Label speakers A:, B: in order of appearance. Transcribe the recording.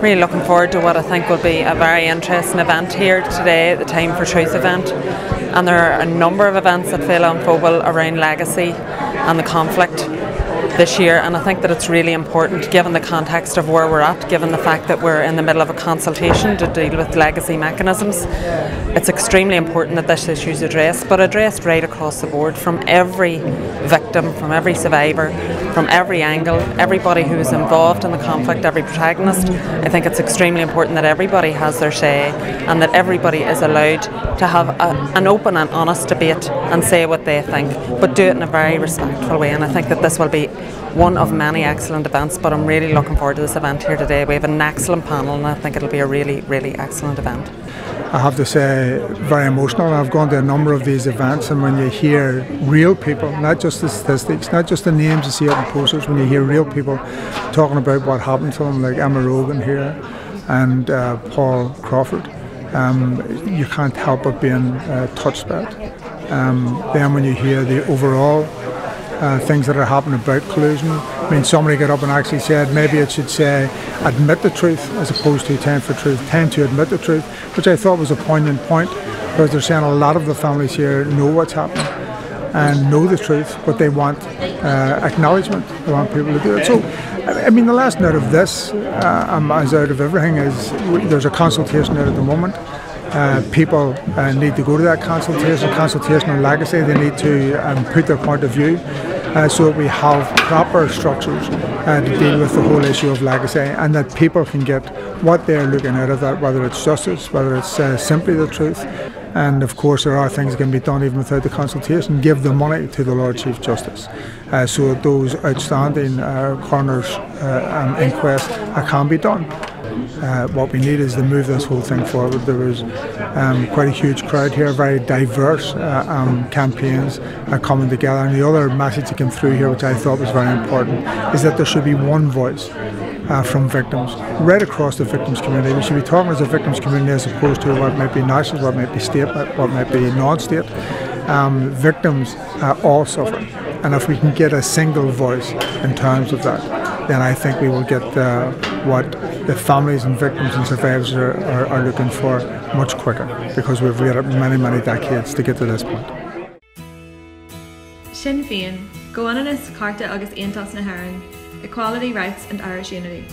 A: Really looking forward to what I think will be a very interesting event here today, the Time for Truth event. And there are a number of events at Féile and Phobail around legacy and the conflict this year, and I think that it's really important given the context of where we're at, given the fact that we're in the middle of a consultation to deal with legacy mechanisms. It's extremely important that this issue is addressed, but addressed right across the board, from every victim, from every survivor, from every angle, everybody who is involved in the conflict, every protagonist. I think it's extremely important that everybody has their say and that everybody is allowed to have an open and honest debate and say what they think, but do it in a very respectful way. And I think that this will be one of many excellent events, but I'm really looking forward to this event here today. We have an excellent panel and I think it'll be a really, really excellent event.
B: I have to say, very emotional. I've gone to a number of these events, and when you hear real people, not just the statistics, not just the names you see on posters, when you hear real people talking about what happened to them, like Emma Rogan here and Paul Crawford, you can't help but being touched by it. Then when you hear the overall things that are happening about collusion. I mean, somebody got up and actually said maybe it should say admit the truth as opposed to time for truth, time to admit the truth, which I thought was a poignant point, because they're saying a lot of the families here know what's happening and know the truth, but they want acknowledgement. They want people to do it. So, I mean, the lesson out of this, as out of everything, is there's a consultation out at the moment. People need to go to that consultation on legacy. They need to put their point of view so that we have proper structures to deal with the whole issue of legacy, and that people can get what they're looking out of that, whether it's justice, whether it's simply the truth. And of course there are things that can be done even without the consultation. Give the money to the Lord Chief Justice so that those outstanding coroner's inquests can be done. What we need is to move this whole thing forward. There was quite a huge crowd here, very diverse campaigns coming together, and the other message that came through here, which I thought was very important, is that there should be one voice from victims right across the victims community. We should be talking as a victims community as opposed to what might be national, what might be state, what might be non-state. Victims all suffer, and if we can get a single voice in terms of that, then I think we will get what the families and victims and survivors are looking for much quicker, because we've waited many, many decades to get to this point.
C: Sinn Féin, Goannas Carta agus Aontas na HÉireann, Equality, Rights and Irish Unity.